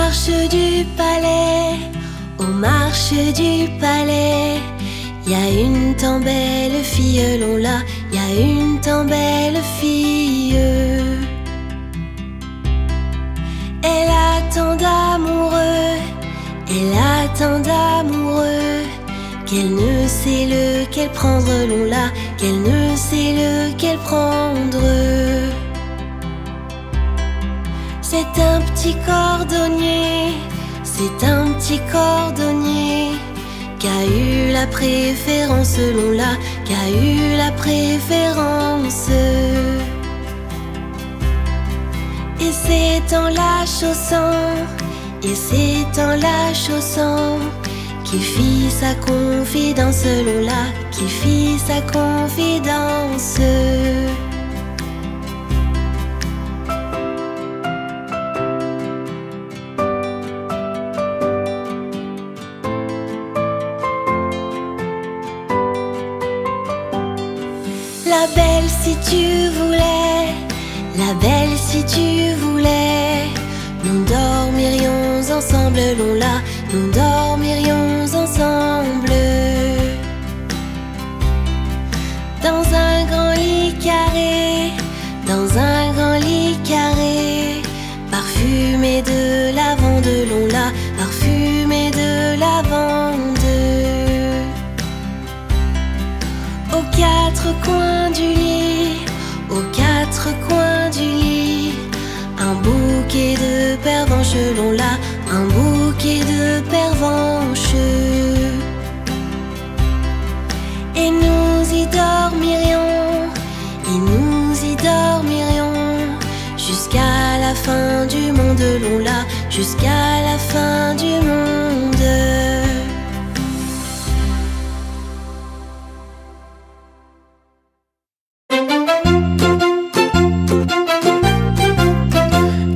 marches du palais, aux marches du palais, y a une tant belle fille, là, y a une tant belle fille. Elle a tant d'amoureux, elle a tant d'amoureux, qu'elle ne sait lequel prendre, là, qu'elle ne sait lequel prendre. C'est un petit cordonnier, c'est un petit cordonnier, qui a eu la préférence, là, qui a eu la préférence. Et c'est en la chaussant, et c'est en la chaussant, qu'il fit sa confidence, là, qu'il fit sa confidence. La belle si tu voulais, la belle si tu voulais, nous dormirions ensemble, là, nous dormirions ensemble. Dans un grand lit carré, dans un grand lit carré, parfumé de lavande, là, parfumé de lavande. Aux quatre coins du lit, aux quatre coins du lit, un bouquet de pervenches, là, un bouquet de pervenches. Et nous y dormirions, et nous y dormirions, jusqu'à la fin du monde, là, jusqu'à la fin du monde.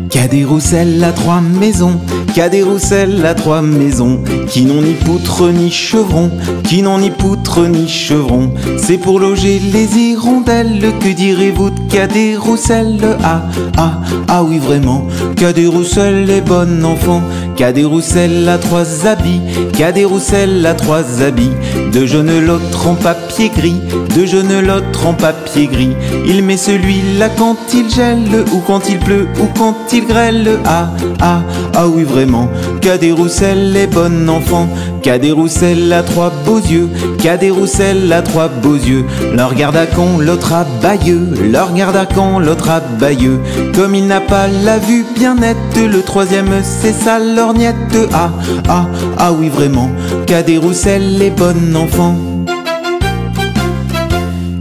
Cadet-Roussel a trois maisons, Cadet-Roussel a trois maisons, qui n'ont ni poutre ni chevron, qui n'ont ni poutre ni chevron. C'est pour loger les hirondelles, que direz-vous de Cadet-Roussel? Ah, ah, ah oui vraiment, Cadet-Roussel est bon enfant. Cadet-Roussel a trois habits, Cadet-Roussel a trois habits, de jaune l'autre en papier gris, de jaune l'autre en papier gris. Il met celui-là quand il gèle, ou quand il pleut, ou quand il grêle. Ah, ah, ah oui vraiment, Cadet-Roussel est bon enfant. Cadet-Roussel a trois beaux yeux, Cadet-Roussel a trois beaux yeux. L'un regarde à con, l'autre à bailleux, l'un regarde à con, l'autre à bailleux. Comme il n'a pas la vue bien nette, le troisième c'est sa lorgnette. Ah, ah, ah oui vraiment, Cadet-Roussel est bon enfant.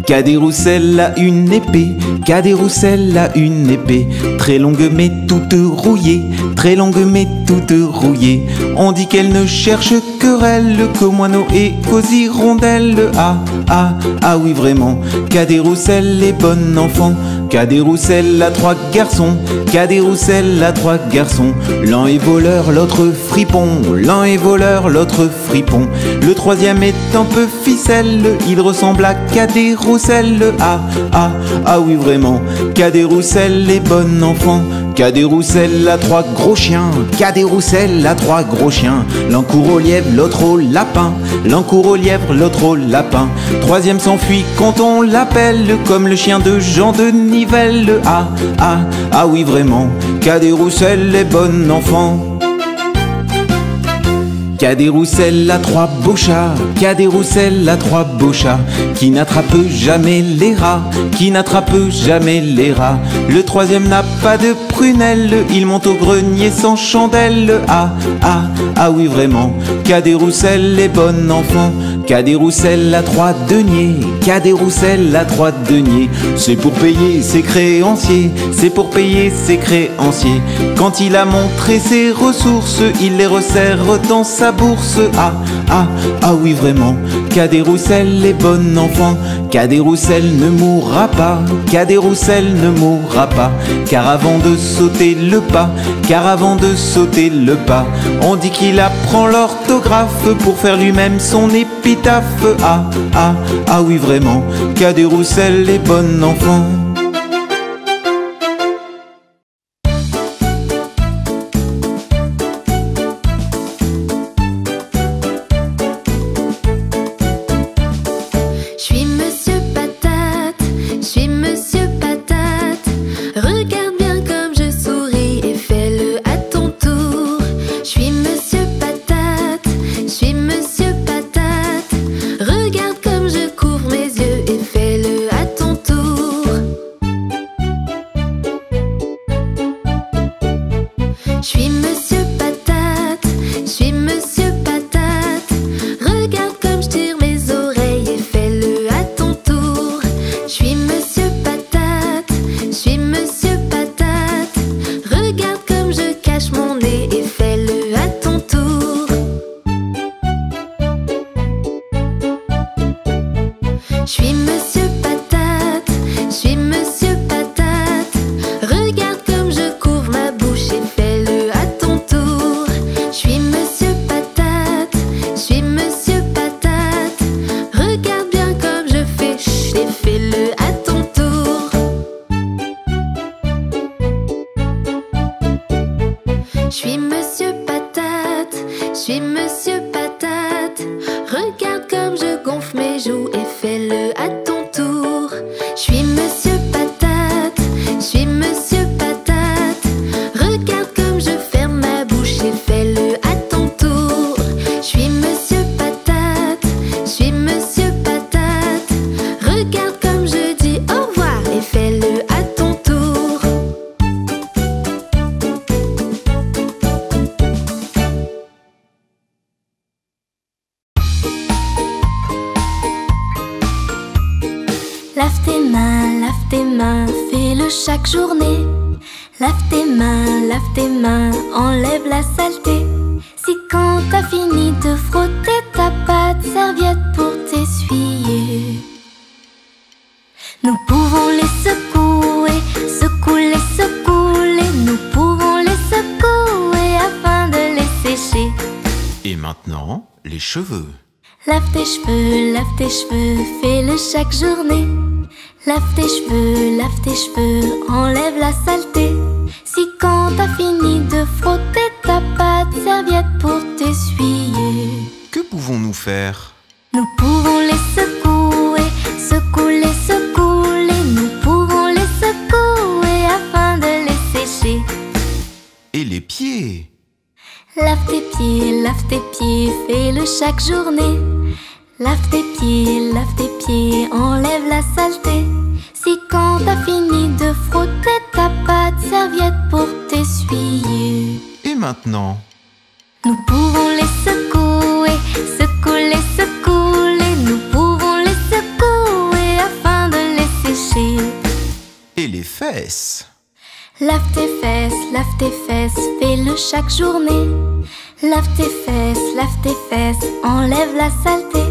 Cadet-Roussel a une épée, Cadet-Roussel a une épée, très longue mais toute rouillée, très longue mais toute rouillée. On dit qu'elle ne cherche querelle qu'aux moineaux et qu'aux hirondelles. Ah, ah, ah oui vraiment, Cadet-Roussel est bon enfant. Cadet-Roussel a trois garçons, Cadet-Roussel a trois garçons. L'un est voleur, l'autre fripon, l'un est voleur, l'autre fripon. Le troisième est un peu ficelle, il ressemble à Cadet-Roussel. Ah, ah, ah oui vraiment, Cadet-Roussel est bon enfant. Cadet-Roussel a trois gros chiens, Cadet-Roussel a trois gros chiens. L'un court au lièvre, l'autre au lapin, l'un court au lièvre, l'autre au lapin. Troisième s'enfuit quand on l'appelle, comme le chien de Jean de Nivelle. Ah, ah, ah oui vraiment, Cadet-Roussel est bon enfant. Cadet-Roussel a trois beaux chats, Cadet-Roussel a trois beaux chats, qui n'attrapent jamais les rats, qui n'attrapent jamais les rats. Le troisième n'a pas de prunelle, il monte au grenier sans chandelle. Ah, ah, ah oui vraiment, Cadet-Roussel est bon enfant. Cadet-Roussel a trois deniers, Cadet-Roussel a trois deniers. C'est pour payer ses créanciers, c'est pour payer ses créanciers. Quand il a montré ses ressources, il les resserre dans sa bourse. Ah, ah, ah oui vraiment, Cadet-Roussel est bon enfant. Cadet-Roussel ne mourra pas, Cadet-Roussel ne mourra pas. Car avant de sauter le pas, car avant de sauter le pas, on dit qu'il apprend l'orthographe pour faire lui-même son épitaphe. Ah, ah, ah oui vraiment, Cadet-Roussel est bon enfant. Je suis Monsieur Patate, je suis Monsieur Patate. Regarde comme je tire mes oreilles et fais-le à ton tour. Je suis Monsieur Patate, je suis Monsieur Patate. Regarde comme je cache mon nez et fais-le à ton tour. Je suis Monsieur Patate, je suis Monsieur Patate. Regarde comme je couvre ma bouche et fais-le à ton tour. Je suis Monsieur Patate, je suis Monsieur Patate. Regarde bien comme je fais chut et fais-le à ton tour. Je suis Monsieur Patate, je suis Monsieur Patate. Regarde comme je gonfle mes joues et fais-le à ton tour. Je suis Monsieur Patate, je suis Monsieur Patate. Regarde comme je ferme ma bouche et fais-le à ton tour. Je suis Monsieur Patate, je suis Monsieur Patate. Regarde comme je dis au revoir et fais-le à ton tour. Lave tes mains, fais-le chaque journée. Lave tes mains, enlève la saleté. Si quand t'as fini de frotter, t'as pas de serviette pour t'essuyer, nous pouvons les secouer, secouer, secouer. Nous pouvons les secouer afin de les sécher. Et maintenant, les cheveux. Lave tes cheveux, fais-le chaque journée. Lave tes cheveux, enlève la saleté. Si quand t'as fini de frotter, t'as pas de serviette pour t'essuyer, Que pouvons-nous faire? nous pouvons les secouer, secouer, secouer. Nous pouvons les secouer afin de les sécher. Et les pieds? Lave tes pieds, fais-le chaque journée. Lave tes pieds, enlève la saleté. Si quand t'as fini de frotter, t'as pas de serviette pour t'essuyer, Et maintenant? nous pouvons les secouer, secouer, secouer. Nous pouvons les secouer afin de les sécher. Et les fesses? Lave tes fesses, fais-le chaque journée. Lave tes fesses, enlève la saleté.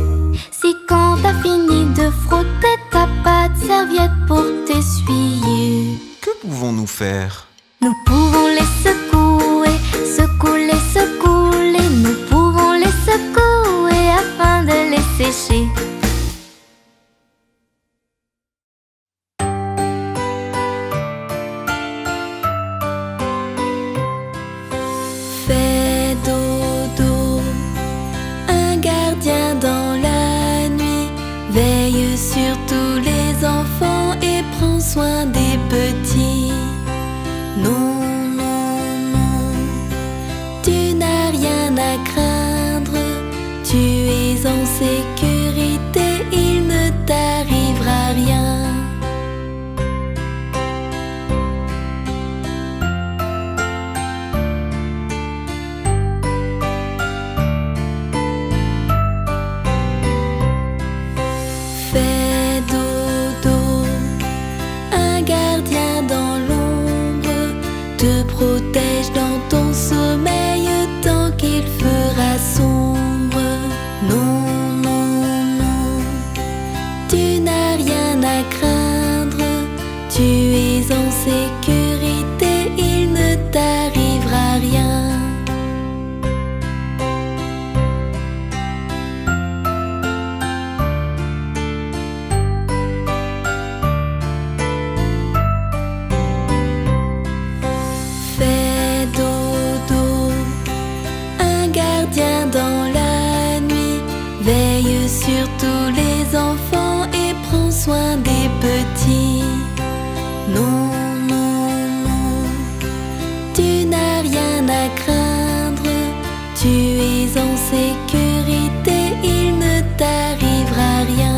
Si quand t'as fini de frotter, t'as pas de serviette pour t'essuyer, Que pouvons-nous faire? nous pouvons les secouer, secouer, secouer. Nous pouvons les secouer afin de les sécher. Fais dodo, un gardien dans la nuit. Veille sur tous les enfants et prends soin des petits. Non, non, non, tu n'as rien à craindre. Tu es en sécurité, il ne t'arrivera rien. Fais dodo, un gardien dans l'ombre te protège dans ton sommeil tant qu'il fera sombre. Non, non, non, tu n'as rien à craindre. Tu es en sécurité, il ne t'arrivera rien. Fais dodo, un gardien dans la nuit. Veille sur tous les enfants et prends soin des petits. Non, non, non, tu n'as rien à craindre. Tu es en sécurité, il ne t'arrivera rien.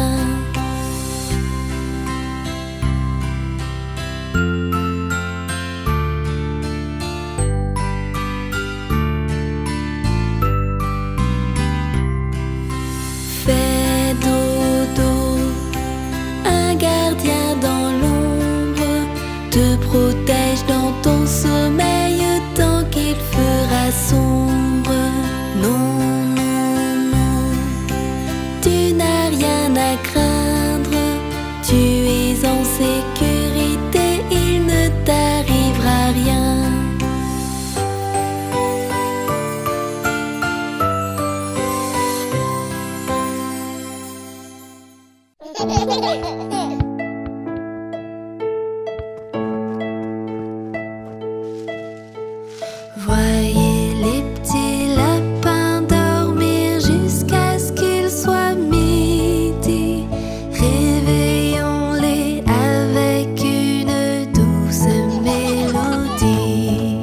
Voyez les petits lapins dormir jusqu'à ce qu'il soit midi. Réveillons-les avec une douce mélodie.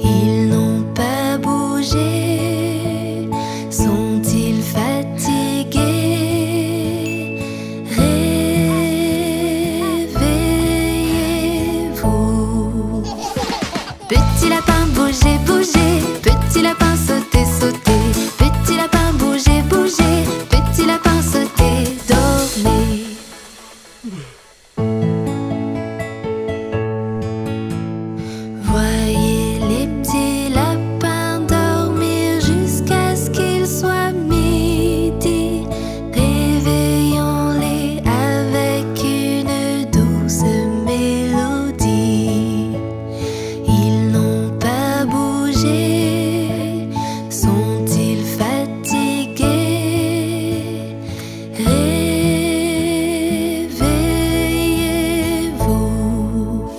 Ils n'ont pas bougé, sont-ils fatigués? Réveillez-vous. Petit lapin, bougez, bougez. Petit lapin, sautez, sautez. Petit lapin, bougez, bougez. Petit lapin, sautez, dormez. Voyez les petits lapins dormir jusqu'à ce qu'il soit midi. Réveillons-les avec une douce mélodie. Ils n'ont pas bougé, sont-ils fatigués? Réveillez-vous.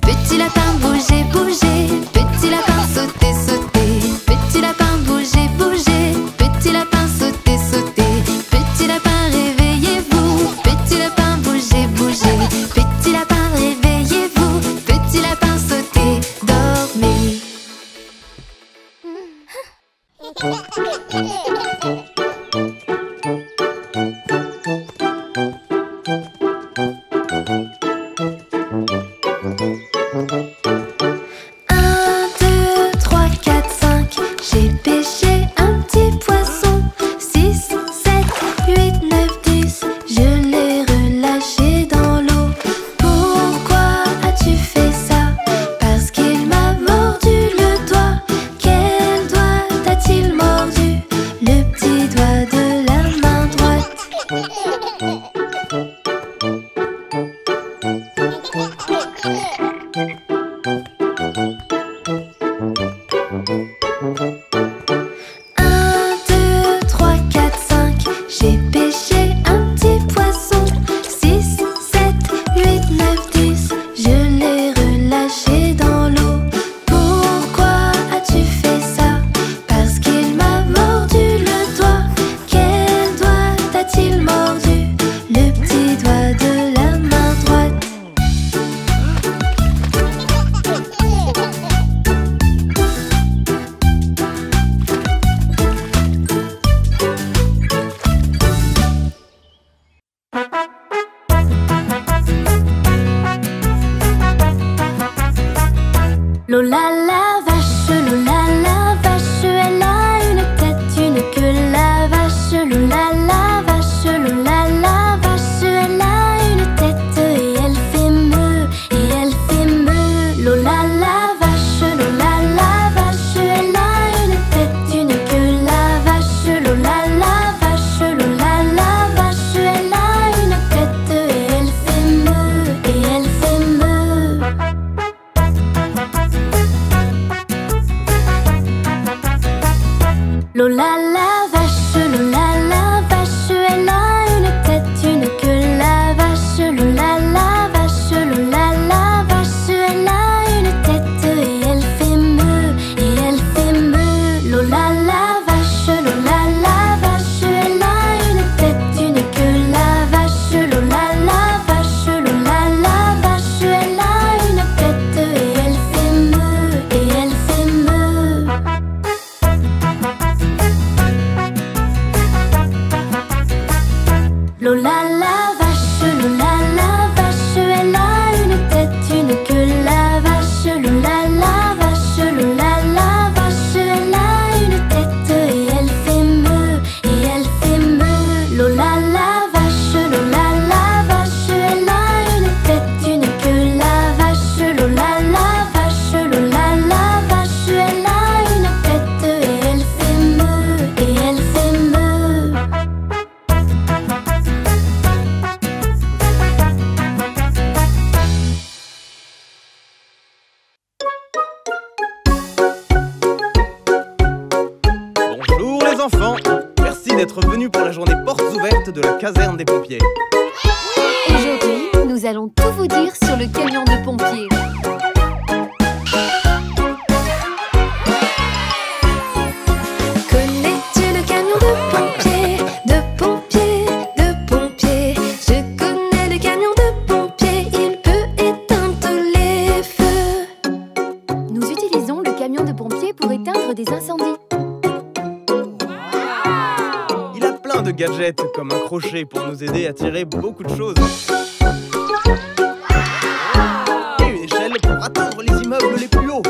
Petit lapin, bougez, bougez. Petit lapin, sautez, sautez. Petit lapin, bougez, bougez. Petit lapin, sautez, sautez. Petit lapin, réveillez-vous. Petit lapin, bougez, bougez. Petit lapin, réveillez-vous. Petit lapin, sautez, dormez. Un, deux, trois, quatre, cinq. J'ai pêché un petit poisson. 6, 7, 8, 9, 10. Je l'ai relâché dans l'eau. Pourquoi as-tu fait ça? Parce qu'il m'a mordu le doigt. Quel doigt t'a-t-il mordu? Le petit doigt de la main droite. Un, deux, trois, quatre, cinq. J'ai pêché un petit poisson. 6, 7, 8, 9, 10. Je l'ai relâché dans l'eau. Pourquoi as-tu fait ça? Parce qu'il m'a mordu le doigt. Quel doigt t'a-t-il mordu? Le petit doigt de la main droite. Lola la vache, Lola la vache, elle a une tête, une queue, la vache. Lola la vache, Lola la vache, elle a une tête et elle fait meuh, et elle fait meuh. Lola la vache, Lola la vache, elle a une tête, une queue, la vache. Lola la vache, Lola la vache, elle a une tête et elle fait meuh, et elle fait meuh. Lola la vache, Lola la vache, elle a une tête, une queue, la vache. Lola la vache, Lola la vache, elle a une tête et elle fait meuh, et elle fait meuh. Lola la vache, Lola la vache, elle a une tête, une queue, la vache. Lola la vache, Lola la vache, elle a une tête et elle fait meuh, et elle fait meuh. Lola la vache, Lola la vache, elle a une tête, une queue, la vache. Lola la vache, Lola la vache, elle a une tête et elle fait meuh, et elle fait meuh. Lola la vache, Lola la vache, elle a une tête, une queue, la vache. Lola la vache, Lola la vache, elle a une tête et elle fait meuh, et elle fait meuh. Bonjour les enfants, merci d'être venus pour la journée portes ouvertes de la caserne des pompiers. Aujourd'hui, nous allons tout vous dire sur le camion de pompiers. pour éteindre des incendies. Il a plein de gadgets, comme un crochet pour nous aider à tirer beaucoup de choses. Et une échelle pour atteindre les immeubles les plus hauts.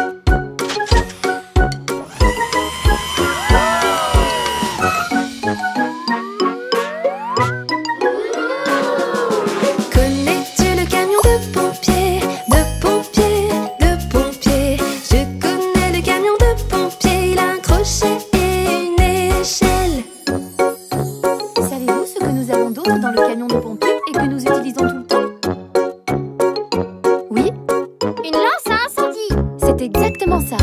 Connais-tu le camion de pompiers, de pompiers, de pompiers? Je connais le camion de pompiers, il a un crochet et une échelle. Savez-vous ce que nous avons d'autre dans le camion de pompiers et que nous utilisons tout le temps? Oui, Une lance à incendie. c'est exactement ça.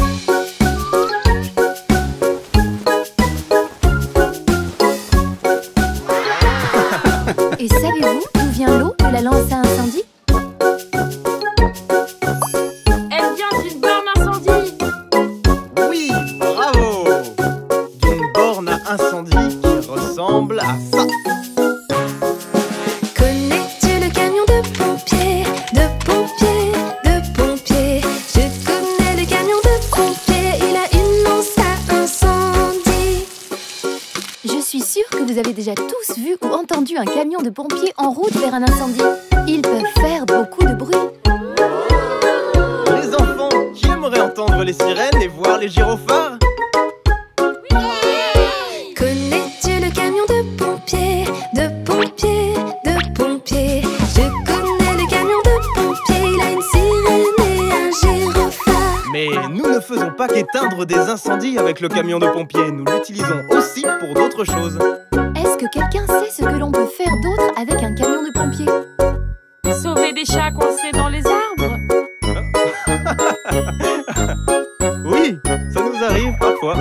Et savez-vous d'où vient l'eau de la lance à incendie? Elle vient d'une borne incendie. Oui, bravo! D'une borne à incendie qui ressemble à ça. Connais-tu le camion de pompiers, de pompiers, de pompiers? Je connais le camion de pompiers, il a une lance à incendie. Je suis sûre que vous avez déjà tous vu ou entendu un camion de pompiers en route vers un incendie. Ils peuvent faire beaucoup de bruit. Les enfants qui aimeraient entendre les sirènes et voir les gyrophares? Connais-tu le camion de pompiers, de pompiers, de pompiers? Je connais le camion de pompiers, il a une sirène et un gyrophare. Mais nous ne faisons pas qu'éteindre des incendies avec le camion de pompiers. Nous l'utilisons aussi pour d'autres choses. Est-ce que quelqu'un sait ce que l'on peut faire d'autre avec un camion de pompiers? Sauver des chats coincés dans les arbres. Oui, ça nous arrive parfois.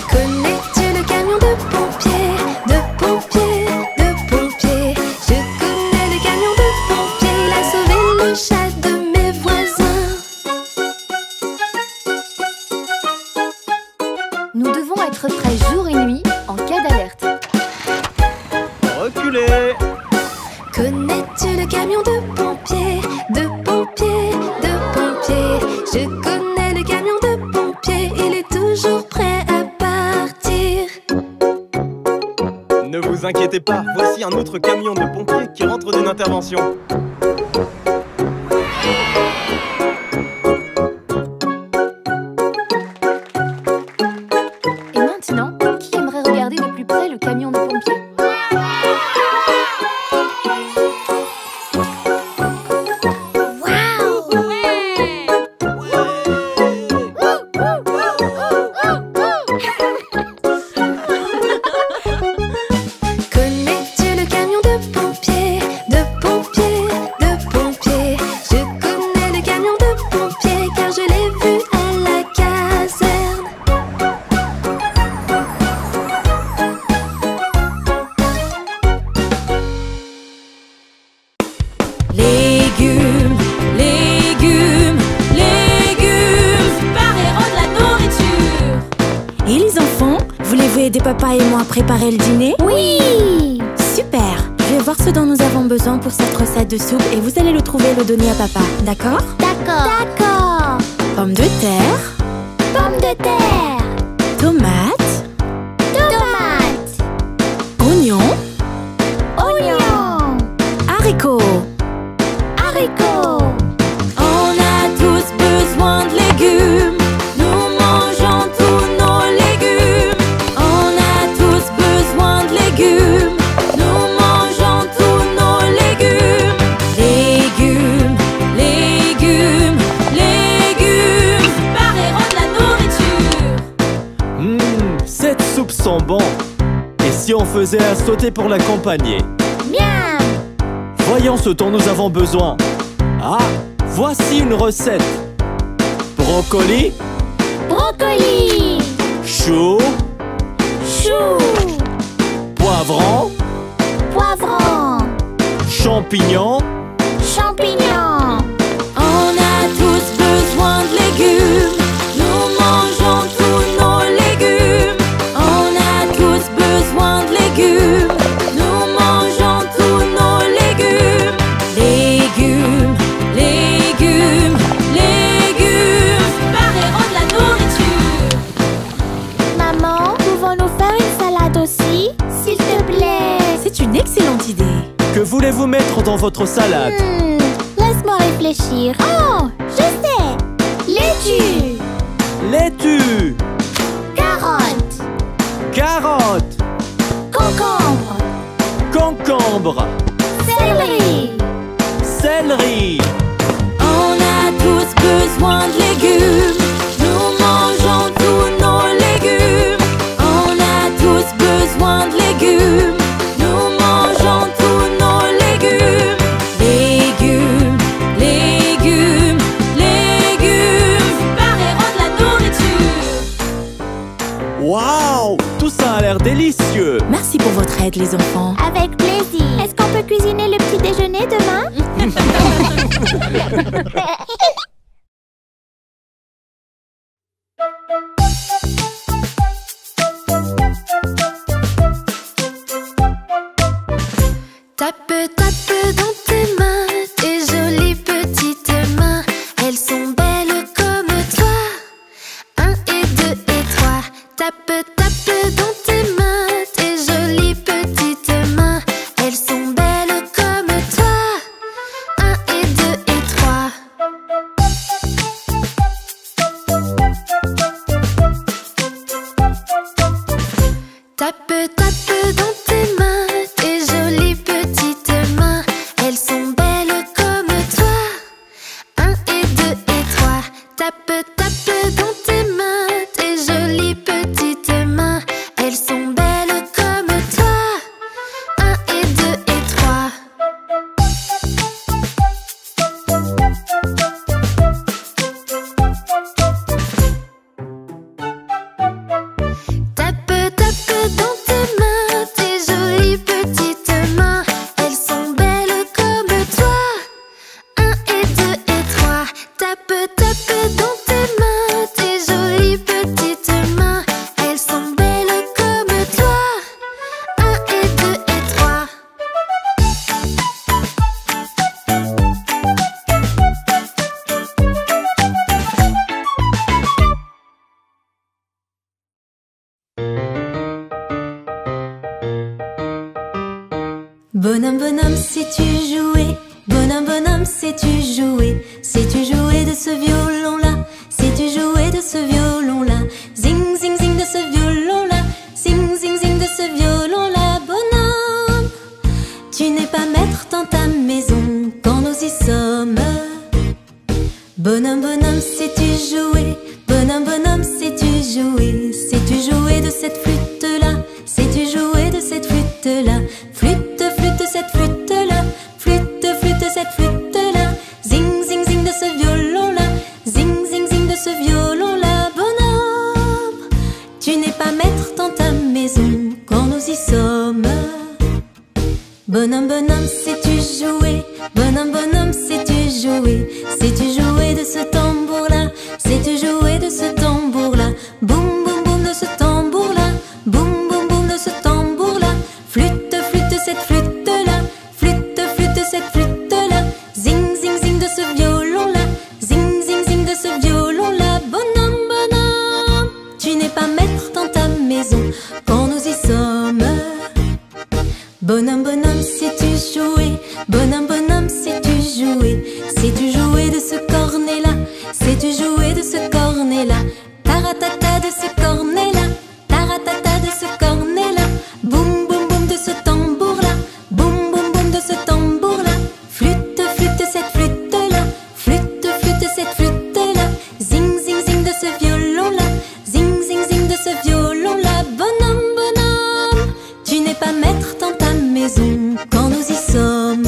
Connais-tu le camion de pompiers, de pompiers, de pompiers? Je connais le camion de pompiers, il a sauvé le chat de mes voisins. Nous devons être prêts jour et nuit en cas d'alerte. Reculez! Connais-tu le camion de pompiers, de pompiers, de pompiers? Je connais le camion de pompiers, il est toujours prêt à partir. Ne vous inquiétez pas, voici un autre camion de pompiers qui rentre d'une intervention. Et maintenant, qui aimerait regarder de plus près le camion de pompiers? Connais-tu le camion de pompiers, de pompiers, de pompiers? Je connais le camion de pompiers car je l'ai vu à la caserne. Légumes, légumes, légumes, Prépareront de la nourriture. Et les enfants, voulez-vous aider papa et moi à préparer le dîner? Oui. Super! Je vais voir ce dont nous avons besoin pour cette recette de soupe et vous allez le trouver et le donner à papa, d'accord? D'accord. Pommes de terre, Pommes de terre. tomates, Tomates. oignons, Oignons. haricots. Haricots. On a tous besoin de légumes. Nous mangeons tous nos légumes. On a tous besoin de légumes. Nous mangeons tous nos légumes. Légumes, légumes, légumes. Prépareront de la nourriture. Cette soupe sent bon. Et si on faisait à sauter pour l'accompagner? Miam. Voyons ce dont nous avons besoin. Ah, voici une recette. Brocoli, Brocoli. chou, Chou. poivron, Poivron. champignons. Champignons. On a tous besoin de légumes. Nous mangeons tous nos légumes. On a tous besoin de légumes. Nous mangeons tous nos légumes. Légumes, légumes, légumes. Prépareront de la nourriture. qu'allez-vous mettre dans votre salade? Laisse-moi réfléchir. Oh, je sais. Laitue. Laitue. Carotte. Carotte. Concombre. Concombre. Céleri. Céleri. On a tous besoin de légumes. Nous mangeons tous nos légumes. On a tous besoin de légumes. Nous mangeons tous nos légumes. Légumes, légumes, légumes. Super héros de la nourriture. Waouh! Tout ça a l'air délicieux. Merci pour votre aide, les enfants. Avec plaisir. Est-ce qu'on peut cuisiner le petit déjeuner demain? Tape, tape dans tes mains, tes jolies petites mains. Elles sont belles comme toi. 1 et 2 et 3. Tape, tape dans tes mains, tes jolies petites mains. Elles sont belles comme toi. 1 et 2 et 3. Tape, tape dans tes mains, tes jolies petites mains. Elles sont belles comme toi. 1 et 2 et 3. Tape, tape dans tes mains, tes jolies petites mains. Elles sont belles comme toi. 1 et 2 et 3. Tape, tape dans tes mains, tes jolies petites mains. Elles sont belles comme toi. 1 et 2 et 3. Tape, tape dans tes mains, tes jolies petites mains. Elles sont belles comme toi. 1 et 2 et 3. Bonhomme, bonhomme, sais-tu jouer? Bonhomme, bonhomme, sais-tu jouer? Sais-tu jouer de ce violon-là? Sais-tu jouer de ce violon-là? Zing, zing, zing de ce violon-là. Zing, zing, zing de ce violon-là. Bonhomme, tu n'es pas maître dans ta maison quand nous y sommes. Bonhomme, bonhomme, sais-tu jouer? Bonhomme, bonhomme, sais-tu jouer? Sais-tu jouer de cette flûte-là? Sais-tu jouer de cette flûte-là? Flûte, flûte, cette flûte-là. Flûte, flûte, cette flûte-là. Zing, zing, zing de ce violon-là. Zing, zing, zing de ce violon-là. Bonhomme, tu n'es pas maître dans ta maison quand nous y sommes. Bonhomme, bonhomme, sais-tu jouer? Bonhomme, bonhomme, sais-tu jouer? Sais-tu jouer de ce tambour-là? Sais-tu jouer de ce tambour-là? Boum, boum, boum de ce tambour-là. Boum, boum, boum de ce tambour-là. Flûte, flûte, cette flûte-là. Flûte, flûte, cette flûte-là. Zing, zing, zing de ce violon-là. Zing, zing, zing de ce violon-là. Bonhomme, bonhomme, tu n'es pas maître dans ta maison quand nous y sommes. Bonhomme, bonhomme, sais-tu jouer? Bonhomme, bonhomme, sais-tu jouer? Sais-tu jouer de ce cornet-là? Sais-tu jouer de ce cornet-là? Taratata de ce cornet-là. Taratata de ce cornet-là. Boum, boum, boum de ce tambour-là. Boum, boum, boum de ce tambour-là. Flûte, flûte, cette flûte-là. Flûte, flûte, cette flûte-là. Zing, zing, zing de ce violon-là. Zing, zing, zing de ce violon-là. Bonhomme, bonhomme, tu n'es pas maître dans ta maison quand nous y sommes.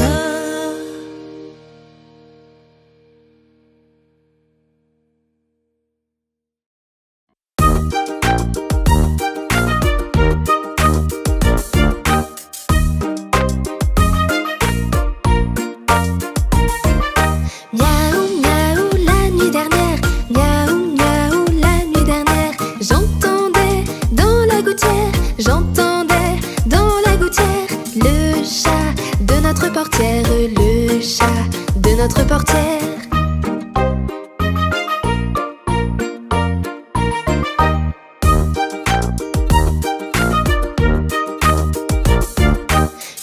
Miaou, miaou, la nuit dernière. Miaou, miaou, la nuit dernière. J'entendais dans la gouttière. J'entendais dans la gouttière le chat de notre portière. Le chat de notre portière.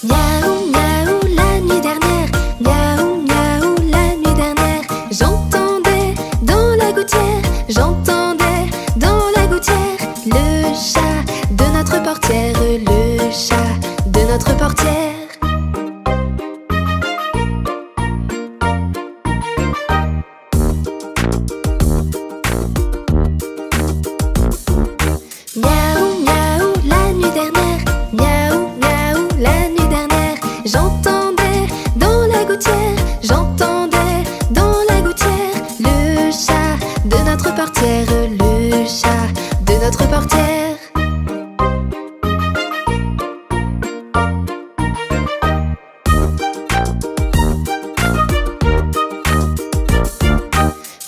Miaou, miaou, la nuit portière, le chat de notre portière.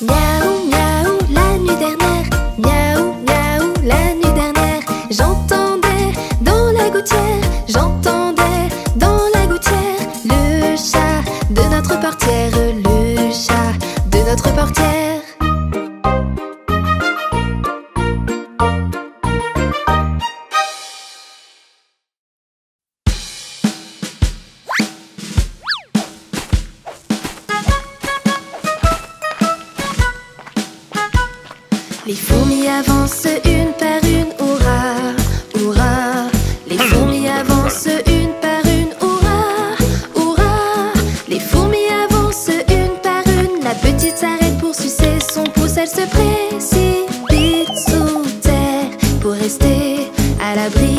Miaou, miaou, la nuit dernière, miaou, miaou, la nuit dernière, j'entendais dans la gouttière, j'entendais dans la gouttière le chat de notre portière, le chat de notre portière. Les fourmis avancent une par une, hurrah, hurrah. Les fourmis avancent une par une, hurrah, hurrah. Les fourmis avancent une par une. La petite s'arrête pour sucer son pouce. Elle se précipite sous terre pour rester à l'abri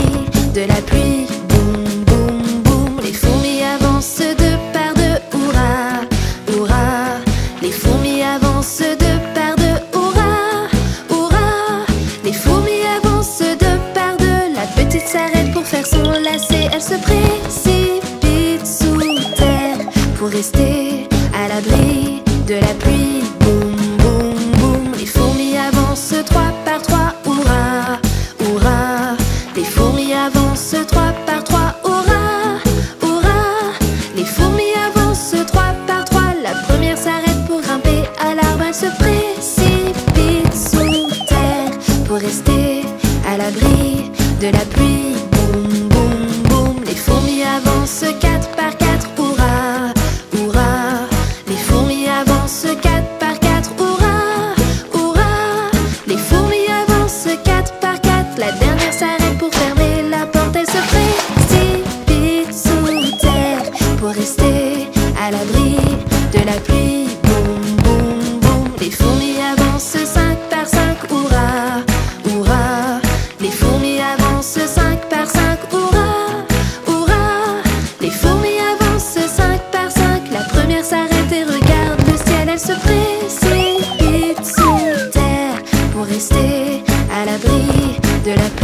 de la pluie. Boum, boum, boum. Les fourmis avancent deux par deux, hurrah, hurrah. Les fourmis avancent deux par deux, hurrah, hurrah. Les fourmis avancent deux par deux. La petite s'arrête pour faire son lacet. Elle se précipite sous terre pour rester à l'abri de la pluie. Boum, boum, boum. Les fourmis avancent trois par trois, hurrah, hurrah. Les fourmis avancent trois par trois, hurrah, hurrah. Les fourmis avancent trois par trois. La première s'arrête pour grimper à l'arbre. Elle se précipite sous terre pour rester à l'abri de la pluie. Boum, boum, boum. Les fourmis avancent quatre par quatre, hurrah, hurrah. Les fourmis avancent quatre par quatre, hurrah, hurrah. Les fourmis avancent quatre par quatre. La dernière s'arrête pour fermer la porte. Elle se précipite sous terre pour rester à l'abri de la pluie. Boum, boum, boum. Les fourmis avancent cinq par cinq, hurrah, hurrah. Les fourmis avancent cinq par cinq, hurrah, hurrah. Les fourmis avancent cinq par cinq. La première s'arrête et regarde le ciel. Elle se précipite sous terre pour rester à l'abri de la pluie.